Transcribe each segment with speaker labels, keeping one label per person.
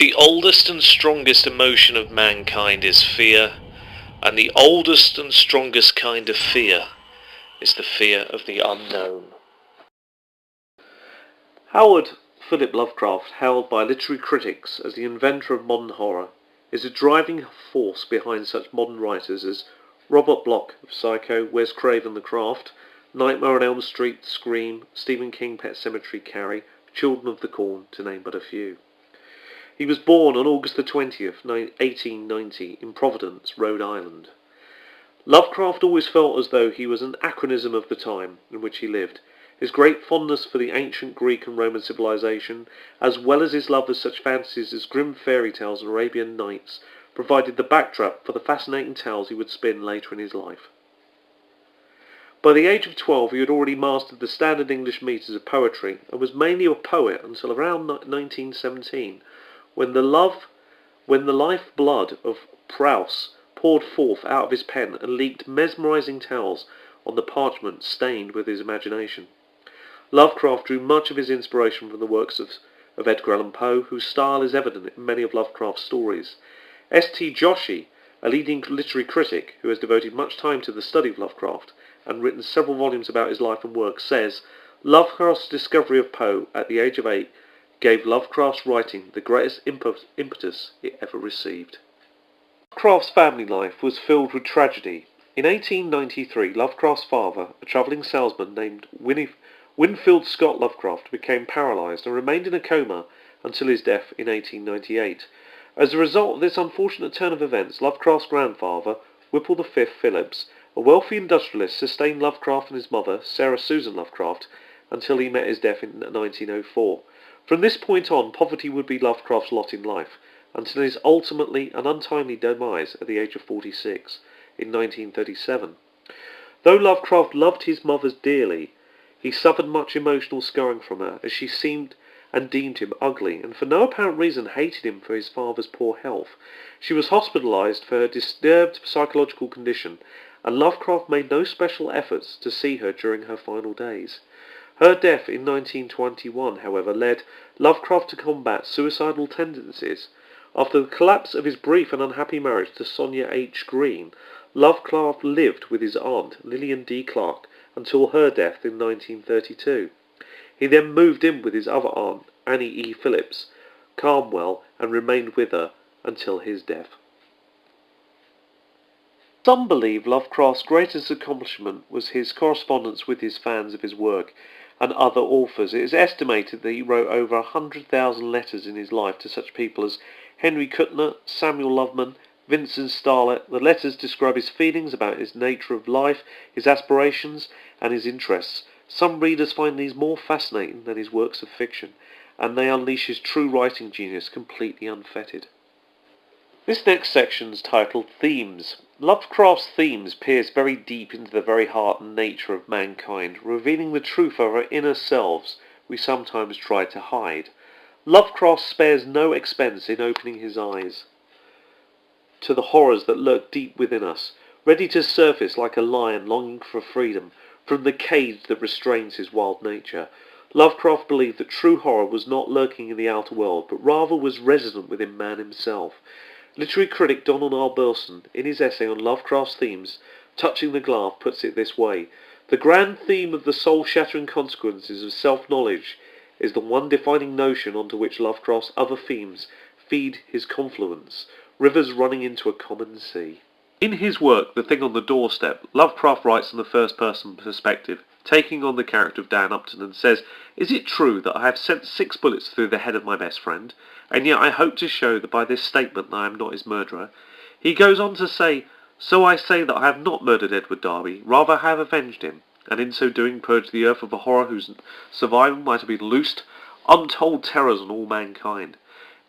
Speaker 1: The oldest and strongest emotion of mankind is fear, and the oldest and strongest kind of fear is the fear of the unknown. Howard Philip Lovecraft, hailed by literary critics as the inventor of modern horror, is a driving force behind such modern writers as Robert Bloch of Psycho, Wes Craven The Craft, Nightmare on Elm Street, Scream, Stephen King Pet Sematary, Carrie, Children of the Corn, to name but a few. He was born on August the 20th, 1890, in Providence, Rhode Island. Lovecraft always felt as though he was an anachronism of the time in which he lived. His great fondness for the ancient Greek and Roman civilization, as well as his love of such fantasies as grim fairy tales and Arabian Nights, provided the backdrop for the fascinating tales he would spin later in his life. By the age of 12 he had already mastered the standard English metres of poetry, and was mainly a poet until around 1917, when the life blood of Proust poured forth out of his pen and leaked mesmerising tales on the parchment stained with his imagination. Lovecraft drew much of his inspiration from the works of Edgar Allan Poe, whose style is evident in many of Lovecraft's stories. S.T. Joshi, a leading literary critic who has devoted much time to the study of Lovecraft and written several volumes about his life and work, says, Lovecraft's discovery of Poe at the age of 8 gave Lovecraft's writing the greatest impetus it ever received. Lovecraft's family life was filled with tragedy. In 1893, Lovecraft's father, a travelling salesman named Winfield Scott Lovecraft, became paralysed and remained in a coma until his death in 1898. As a result of this unfortunate turn of events, Lovecraft's grandfather, Whipple V. Phillips, a wealthy industrialist, sustained Lovecraft and his mother, Sarah Susan Lovecraft, until he met his death in 1904. From this point on, poverty would be Lovecraft's lot in life, until his ultimately and untimely demise at the age of 46, in 1937. Though Lovecraft loved his mother dearly, he suffered much emotional scarring from her, as she seemed and deemed him ugly, and for no apparent reason hated him for his father's poor health. She was hospitalised for her disturbed psychological condition, and Lovecraft made no special efforts to see her during her final days. Her death in 1921, however, led Lovecraft to combat suicidal tendencies. After the collapse of his brief and unhappy marriage to Sonia H. Green, Lovecraft lived with his aunt, Lillian D. Clark, until her death in 1932. He then moved in with his other aunt, Annie E. Phillips, Carmwell, and remained with her until his death. Some believe Lovecraft's greatest accomplishment was his correspondence with his fans of his work and other authors. It is estimated that he wrote over 100,000 letters in his life to such people as Henry Kuttner, Samuel Loveman, Vincent Starlett. The letters describe his feelings about his nature of life, his aspirations, and his interests. Some readers find these more fascinating than his works of fiction, and they unleash his true writing genius completely unfettered. This next section is titled Themes. Lovecraft's themes pierce very deep into the very heart and nature of mankind, revealing the truth of our inner selves we sometimes try to hide. Lovecraft spares no expense in opening his eyes to the horrors that lurk deep within us, ready to surface like a lion longing for freedom from the cage that restrains his wild nature. Lovecraft believed that true horror was not lurking in the outer world, but rather was resident within man himself. Literary critic Donald R. Burson, in his essay on Lovecraft's themes, Touching the Glass, puts it this way: the grand theme of the soul-shattering consequences of self-knowledge is the one defining notion onto which Lovecraft's other themes feed his confluence, rivers running into a common sea. In his work, The Thing on the Doorstep, Lovecraft writes in the first-person perspective, taking on the character of Dan Upton, and says, "Is it true that I have sent 6 bullets through the head of my best friend, and yet I hope to show that by this statement that I am not his murderer?" He goes on to say, "So I say that I have not murdered Edward Darby, rather I have avenged him, and in so doing purged the earth of a horror whose survival might have been loosed untold terrors on all mankind.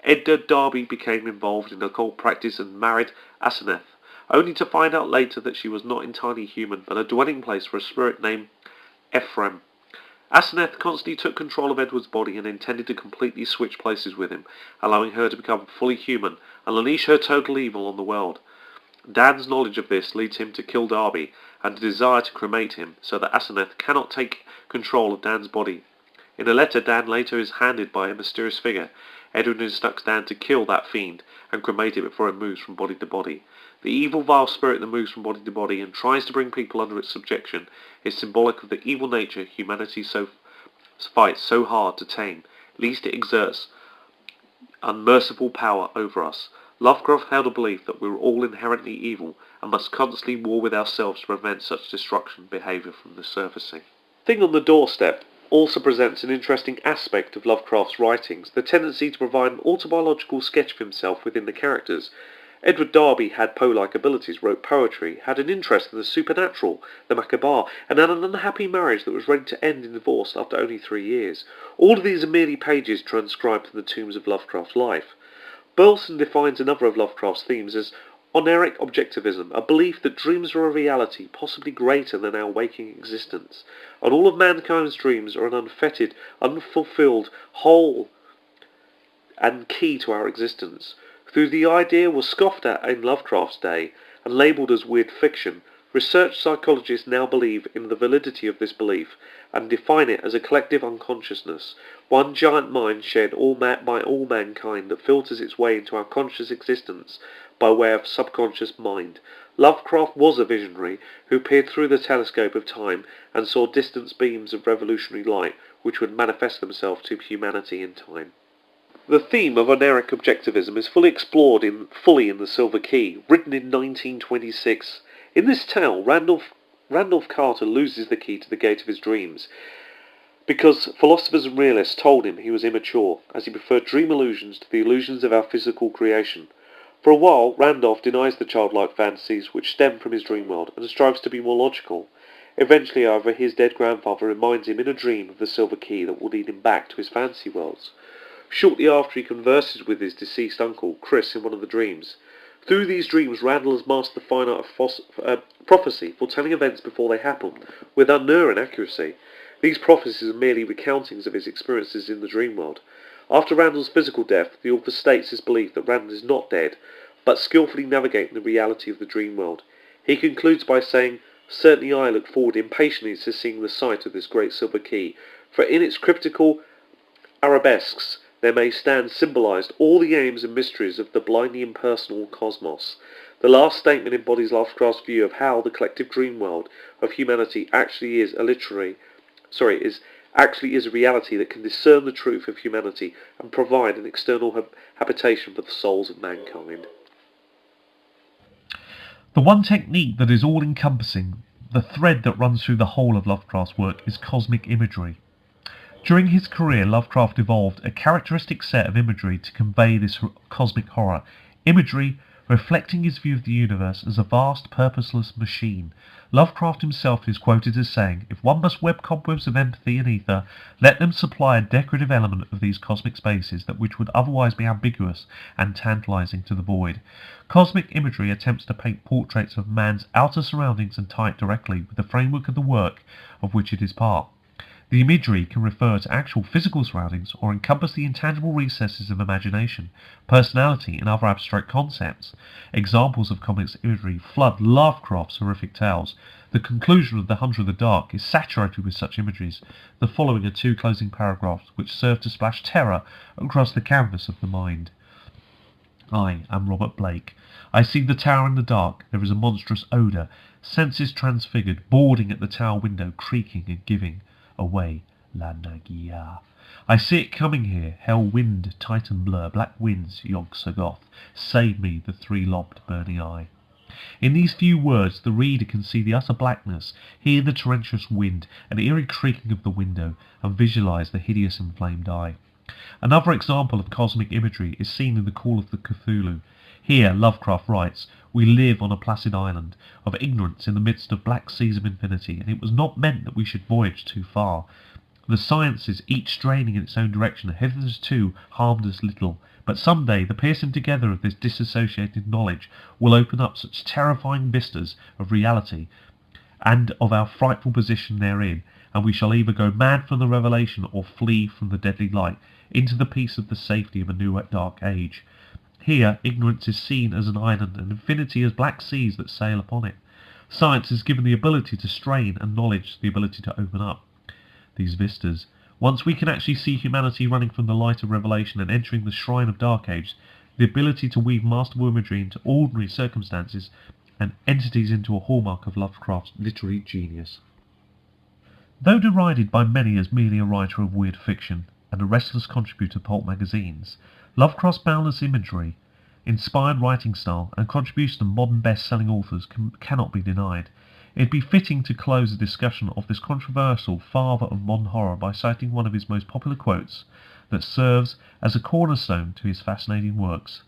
Speaker 1: Edward Darby became involved in occult practice and married Asenath, only to find out later that she was not entirely human, but a dwelling place for a spirit named Ephraim. Asenath constantly took control of Edward's body and intended to completely switch places with him, allowing her to become fully human and unleash her total evil on the world. Dan's knowledge of this leads him to kill Darby and a desire to cremate him, so that Asenath cannot take control of Dan's body. In a letter Dan later is handed by a mysterious figure, Edwin instructs Dan to kill that fiend and cremate it before it moves from body to body. The evil, vile spirit that moves from body to body and tries to bring people under its subjection is symbolic of the evil nature humanity fights so hard to tame, lest it exerts unmerciful power over us. Lovecraft held a belief that we were all inherently evil and must constantly war with ourselves to prevent such destruction behaviour from the surfacing. Thing on the Doorstep also presents an interesting aspect of Lovecraft's writings, the tendency to provide an autobiographical sketch of himself within the characters. Edward Darby had Poe-like abilities, wrote poetry, had an interest in the supernatural, the macabre, and had an unhappy marriage that was ready to end in divorce after only 3 years. All of these are merely pages transcribed from the tombs of Lovecraft's life. Burleson defines another of Lovecraft's themes as oniric objectivism, a belief that dreams are a reality possibly greater than our waking existence, and all of mankind's dreams are an unfettered, unfulfilled whole and key to our existence. Though the idea was scoffed at in Lovecraft's day and labelled as weird fiction, research psychologists now believe in the validity of this belief and define it as a collective unconsciousness, one giant mind shared by all mankind that filters its way into our conscious existence by way of subconscious mind. Lovecraft was a visionary who peered through the telescope of time and saw distant beams of revolutionary light which would manifest themselves to humanity in time. The theme of oniric objectivism is fully explored in The Silver Key, written in 1926. In this tale, Randolph Carter loses the key to the gate of his dreams because philosophers and realists told him he was immature, as he preferred dream illusions to the illusions of our physical creation. For a while, Randolph denies the childlike fantasies which stem from his dream world and strives to be more logical. Eventually, however, his dead grandfather reminds him in a dream of the Silver Key that will lead him back to his fantasy worlds. Shortly after, he converses with his deceased uncle, Chris, in one of the dreams. Through these dreams, Randall has mastered the fine art of prophecy, foretelling events before they happen, with unerring accuracy. These prophecies are merely recountings of his experiences in the dream world. After Randall's physical death, the author states his belief that Randall is not dead, but skillfully navigating the reality of the dream world. He concludes by saying, "Certainly I look forward impatiently to seeing the sight of this great silver key, for in its cryptical arabesques there may stand symbolized all the aims and mysteries of the blindly impersonal cosmos." The last statement embodies Lovecraft's view of how the collective dream world of humanity actually is a reality that can discern the truth of humanity and provide an external habitation for the souls of mankind.
Speaker 2: The one technique that is all-encompassing, the thread that runs through the whole of Lovecraft's work, is cosmic imagery. During his career, Lovecraft evolved a characteristic set of imagery to convey this cosmic horror, imagery reflecting his view of the universe as a vast, purposeless machine. Lovecraft himself is quoted as saying, "If one must web cobwebs of empathy and ether, let them supply a decorative element of these cosmic spaces that which would otherwise be ambiguous and tantalizing to the void." Cosmic imagery attempts to paint portraits of man's outer surroundings and tie it directly with the framework of the work of which it is part. The imagery can refer to actual physical surroundings or encompass the intangible recesses of imagination, personality, and other abstract concepts. Examples of comic imagery flood Lovecraft's horrific tales. The conclusion of The Hunter of the Dark is saturated with such images. The following are 2 closing paragraphs which serve to splash terror across the canvas of the mind. I am Robert Blake. I see the tower in the dark. There is a monstrous odour, senses transfigured, boarding at the tower window, creaking and giving away La Nagia. I see it coming here, hell wind, titan blur, black winds, Yog-Sothoth, save me, the 3-lobed burning eye. In these few words the reader can see the utter blackness, hear the torrentious wind, an eerie creaking of the window, and visualize the hideous inflamed eye. Another example of cosmic imagery is seen in the Call of the Cthulhu. Here, Lovecraft writes, "We live on a placid island of ignorance in the midst of black seas of infinity, and it was not meant that we should voyage too far. The sciences, each straining in its own direction, have hitherto harmed us little, but some day the piercing together of this disassociated knowledge will open up such terrifying vistas of reality and of our frightful position therein, and we shall either go mad from the revelation or flee from the deadly light into the peace of the safety of a new dark age." Here, ignorance is seen as an island, and infinity as black seas that sail upon it. Science is given the ability to strain, and knowledge the ability to open up. These vistas Once we can actually see humanity running from the light of revelation and entering the shrine of Dark Age, the ability to weave masterful imagery into ordinary circumstances and entities into a hallmark of Lovecraft's literary genius. Though derided by many as merely a writer of weird fiction and a restless contributor to pulp magazines, Lovecraft's boundless imagery, inspired writing style, and contribution to modern best-selling authors cannot be denied. It'd be fitting to close the discussion of this controversial father of modern horror by citing one of his most popular quotes that serves as a cornerstone to his fascinating works.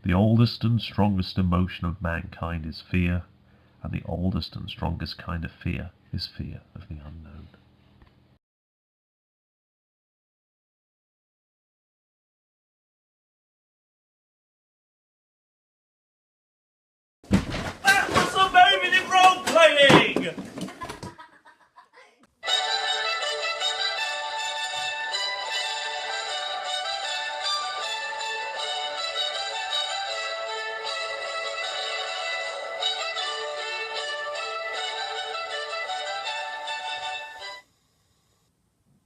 Speaker 2: "The oldest and strongest emotion of mankind is fear, and the oldest and strongest kind of fear is fear of the unknown."